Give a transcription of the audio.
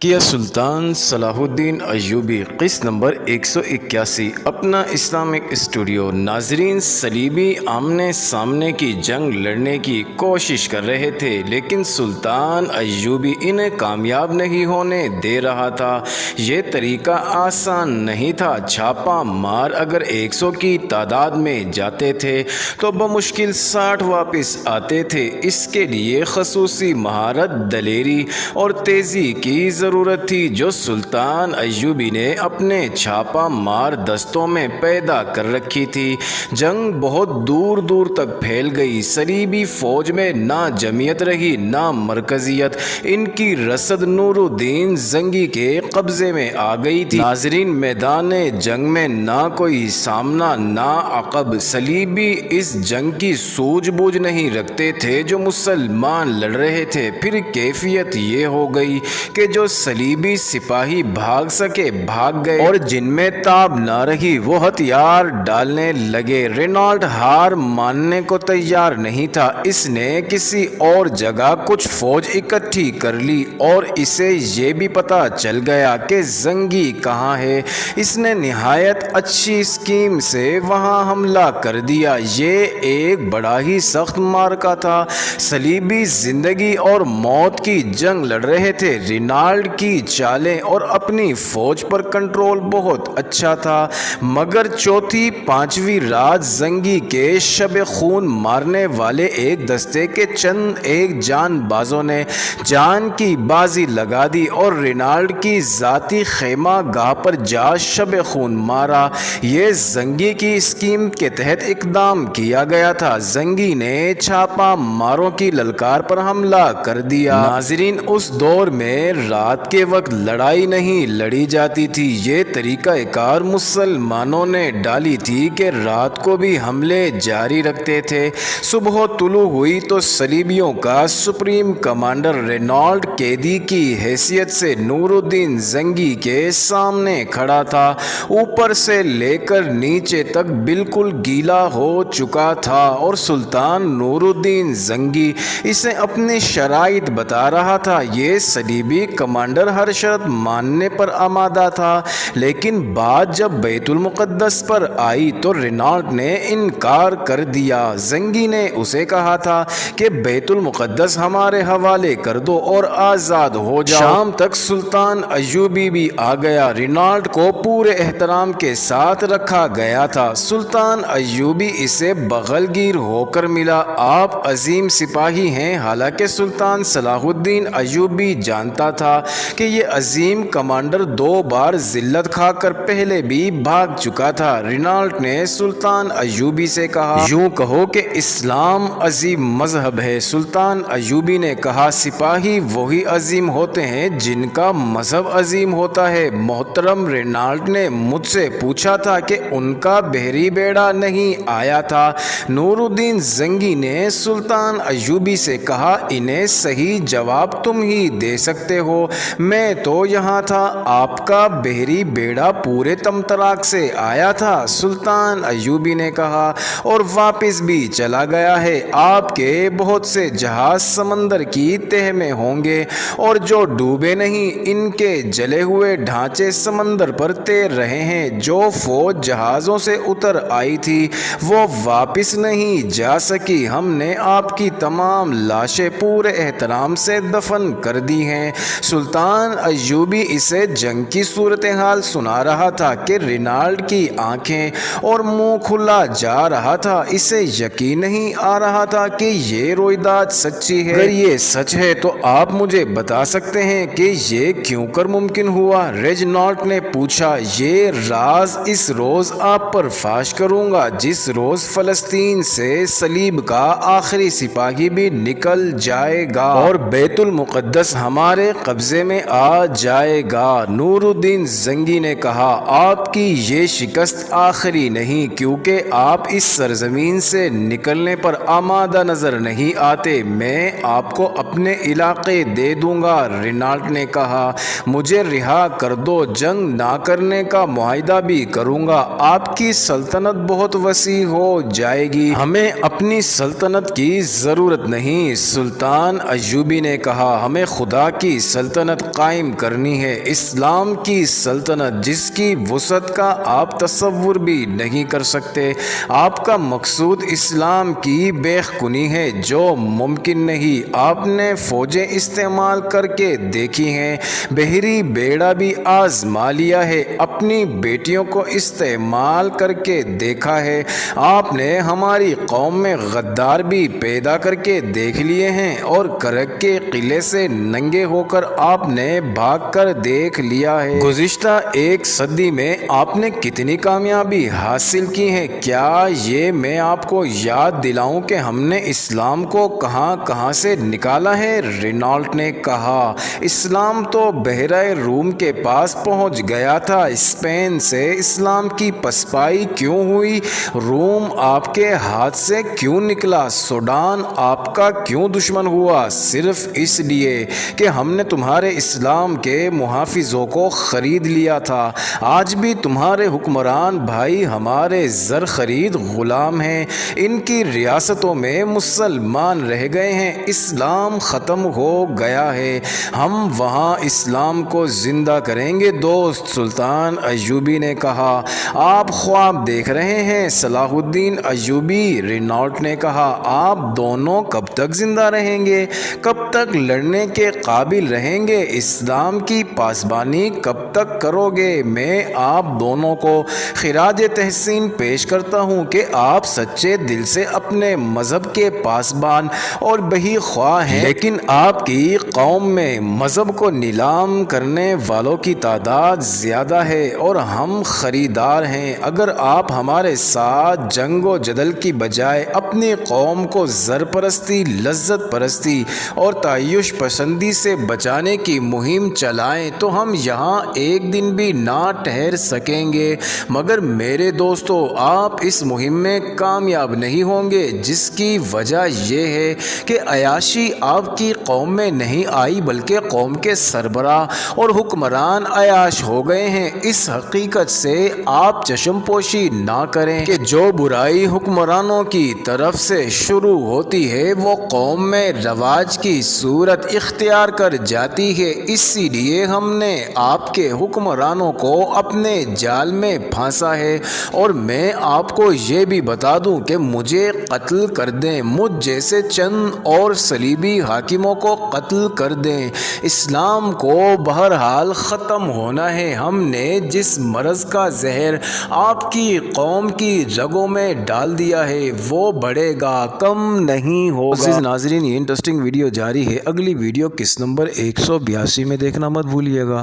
کیا سلطان صلاح الدین ایوبی قسط نمبر 181 اپنا اسلامک اسٹوڈیو۔ ناظرین، صلیبی آمنے سامنے کی جنگ لڑنے کی کوشش کر رہے تھے، لیکن سلطان ایوبی انہیں کامیاب نہیں ہونے دے رہا تھا۔ یہ طریقہ آسان نہیں تھا۔ چھاپا مار اگر 100 کی تعداد میں جاتے تھے تو بمشکل 60 واپس آتے تھے۔ اس کے لیے خصوصی مہارت، دلیری اور تیزی کی ضرورت تھی، جو سلطان ایوبی نے اپنے چھاپا مار دستوں میں پیدا کر رکھی تھی۔ جنگ بہت دور دور تک پھیل گئی۔ صلیبی فوج میں نہ جمعیت رہی نہ مرکزیت۔ ان کی رسد نور الدین زنگی کے قبضے میں آ گئی تھی۔ ناظرین، میدان جنگ میں نہ کوئی سامنا نہ عقب۔ صلیبی اس جنگ کی سوجھ بوجھ نہیں رکھتے تھے جو مسلمان لڑ رہے تھے۔ پھر کیفیت یہ ہو گئی کہ جو صلیبی سپاہی بھاگ سکے بھاگ گئے، اور جن میں تاب نہ رہی وہ ہتھیار ڈالنے لگے۔ رینالڈ ہار ماننے کو تیار نہیں تھا۔ اس نے کسی اور جگہ کچھ فوج اکٹھی کر لی اور اسے یہ بھی پتا چل گیا کہ زنگی کہاں ہے۔ اس نے نہایت اچھی اسکیم سے وہاں حملہ کر دیا۔ یہ ایک بڑا ہی سخت معرکہ تھا۔ صلیبی زندگی اور موت کی جنگ لڑ رہے تھے۔ رینالڈ کی چالیں اور اپنی فوج پر کنٹرول بہت اچھا تھا، مگر چوتھی پانچویں رات زنگی کے شب خون مارنے والے ایک دستے کے چند ایک جان بازوں نے جان کی بازی لگا دی اور رینالڈ کی ذاتی خیمہ گاہ پر جا شب خون مارا۔ یہ زنگی کی اسکیم کے تحت اقدام کیا گیا تھا۔ زنگی نے چھاپا ماروں کی للکار پر حملہ کر دیا۔ ناظرین، اس دور میں رات کے وقت لڑائی نہیں لڑی جاتی تھی۔ یہ طریقہ کار مسلمانوں نے ڈالی تھی کہ رات کو بھی حملے جاری رکھتے تھے۔ صبح طلوع ہوئی تو صلیبیوں کا سپریم کمانڈر رینالڈ قیدی کی حیثیت سے نور الدین زنگی کے سامنے کھڑا تھا۔ اوپر سے لے کر نیچے تک بالکل گیلا ہو چکا تھا اور سلطان نور الدین زنگی اسے اپنی شرائط بتا رہا تھا۔ یہ صلیبی کمانڈر ہر شرط ماننے پر آمادہ تھا، لیکن بات جب بیت المقدس پر آئی تو رینالڈ نے انکار کر دیا۔ زنگی نے اسے کہا تھا کہ بیت المقدس ہمارے حوالے کر دو اور آزاد ہو جاؤ۔ شام تک سلطان ایوبی بھی آ گیا۔ رینالڈ کو پورے احترام کے ساتھ رکھا گیا تھا۔ سلطان ایوبی اسے بغل گیر ہو کر ملا۔ آپ عظیم سپاہی ہیں۔ حالانکہ سلطان صلاح الدین ایوبی جانتا تھا کہ یہ عظیم کمانڈر 2 بار ذلت کھا کر پہلے بھی بھاگ چکا تھا۔ رینالڈ نے سلطان ایوبی سے کہا، یوں کہو کہ اسلام عظیم مذہب ہے۔ سلطان ایوبی نے کہا، سپاہی وہی عظیم ہوتے ہیں جن کا مذہب عظیم ہوتا ہے۔ محترم رینالڈ نے مجھ سے پوچھا تھا کہ ان کا بحری بیڑا نہیں آیا تھا۔ نور الدین زنگی نے سلطان ایوبی سے کہا، انہیں صحیح جواب تم ہی دے سکتے ہو، میں تو یہاں تھا۔ آپ کا بحری بیڑا پورے تمطراق سے آیا تھا؟ سلطان ایوبی نے کہا، اور واپس بھی چلا گیا ہے۔ آپ کے بہت سے جہاز سمندر کی تہہ میں ہوں گے، اور جو ڈوبے نہیں ان کے جلے ہوئے ڈھانچے سمندر پر تیر رہے ہیں۔ جو فوج جہازوں سے اتر آئی تھی وہ واپس نہیں جا سکی۔ ہم نے آپ کی تمام لاشیں پورے احترام سے دفن کر دی ہیں۔ سلطان ایوبی اسے جنگ کی صورتحال سنا رہا تھا کہ رینالڈ کی آنکھیں اور منہ کھلا جا رہا تھا۔ اسے یقین نہیں آ رہا تھا کہ یہ رویداد سچی ہے۔ اگر یہ سچ ہے تو آپ مجھے بتا سکتے ہیں کہ یہ کیوں کر ممکن ہوا؟ ریجنالڈ نے پوچھا۔ یہ راز اس روز آپ پر فاش کروں گا جس روز فلسطین سے صلیب کا آخری سپاہی بھی نکل جائے گا اور بیت المقدس ہمارے قبضے میں آ جائے گا۔ نور الدین زنگی نے کہا، آپ کی یہ شکست آخری نہیں، کیونکہ آپ اس سرزمین سے نکلنے پر آمادہ نظر نہیں آتے۔ میں آپ کو اپنے علاقے دے دوں گا۔ رینالڈ نے کہا، مجھے رہا کر دو، جنگ نہ کرنے کا معاہدہ بھی کروں گا۔ آپ کی سلطنت بہت وسیع ہو جائے گی، ہمیں اپنی سلطنت کی ضرورت نہیں۔ سلطان ایوبی نے کہا، ہمیں خدا کی سلطنت سلطنت قائم کرنی ہے، اسلام کی سلطنت جس کی وسعت کا آپ تصور بھی نہیں کر سکتے۔ آپ کا مقصود اسلام کی بے خونی ہے جو ممکن نہیں۔ آپ نے فوجیں استعمال کر کے دیکھی ہیں، بحری بیڑا بھی آزما لیا ہے، اپنی بیٹیوں کو استعمال کر کے دیکھا ہے۔ آپ نے ہماری قوم میں غدار بھی پیدا کر کے دیکھ لیے ہیں، اور کرک کے قلعے سے ننگے ہو کر آپ نے بھاگ کر دیکھ لیا ہے۔ گزشتہ ایک صدی میں آپ نے کتنی کامیابی حاصل کی ہے، کیا یہ میں آپ کو یاد دلاؤں کہ ہم نے اسلام کو کہاں کہاں سے نکالا ہے؟ رینالٹ نے کہا، اسلام تو بحیرہ روم کے پاس پہنچ گیا تھا، اسپین سے اسلام کی پسپائی کیوں ہوئی؟ روم آپ کے ہاتھ سے کیوں نکلا؟ سوڈان آپ کا کیوں دشمن ہوا؟ صرف اس لیے کہ ہم نے تمہارے اسلام کے محافظوں کو خرید لیا تھا۔ آج بھی تمہارے حکمران بھائی ہمارے زر خرید غلام ہیں، ان کی ریاستوں میں مسلمان رہ گئے ہیں، اسلام ختم ہو گیا ہے، ہم وہاں اسلام کو زندہ کریں گے۔ دوست سلطان ایوبی نے کہا، آپ خواب دیکھ رہے ہیں صلاح الدین ایوبی؟ رینالٹ نے کہا، آپ دونوں کب تک زندہ رہیں گے؟ کب تک لڑنے کے قابل رہیں گے؟ اسلام کی پاسبانی کب تک کرو گے؟ میں آپ دونوں کو خراج تحسین پیش کرتا ہوں کہ آپ سچے دل سے اپنے مذہب کے پاسبان اور بہی خواہ ہیں، لیکن آپ کی قوم میں مذہب کو نیلام کرنے والوں کی تعداد زیادہ ہے اور ہم خریدار ہیں۔ اگر آپ ہمارے ساتھ جنگ و جدل کی بجائے اپنی قوم کو زر پرستی، لذت پرستی اور تعیش پسندی سے بچانے کی مہم چلائیں تو ہم یہاں ایک دن بھی نہ ٹھہر سکیں گے۔ مگر میرے دوستو، آپ اس مہم میں کامیاب نہیں ہوں گے، جس کی وجہ یہ ہے کہ عیاشی آپ کی قوم میں نہیں آئی بلکہ قوم کے سربراہ اور حکمران عیاش ہو گئے ہیں۔ اس حقیقت سے آپ چشم پوشی نہ کریں کہ جو برائی حکمرانوں کی طرف سے شروع ہوتی ہے وہ قوم میں رواج کی صورت اختیار کر جاتی ہے۔ اسی لیے ہم نے آپ کے حکمرانوں کو اپنے جال میں پھانسا ہے، اور میں آپ کو یہ بھی بتا دوں کہ مجھے قتل کر دیں، مجھ جیسے چند اور صلیبی حاکموں کو قتل کر دیں، اسلام کو بہرحال ختم ہونا ہے۔ ہم نے جس مرض کا زہر آپ کی قوم کی رگوں میں ڈال دیا ہے وہ بڑھے گا، کم نہیں ہوگا۔ عزیز ناظرین، یہ انٹرسٹنگ ویڈیو جاری ہے، اگلی ویڈیو قسط نمبر 182 میں دیکھنا مت بھولیے گا۔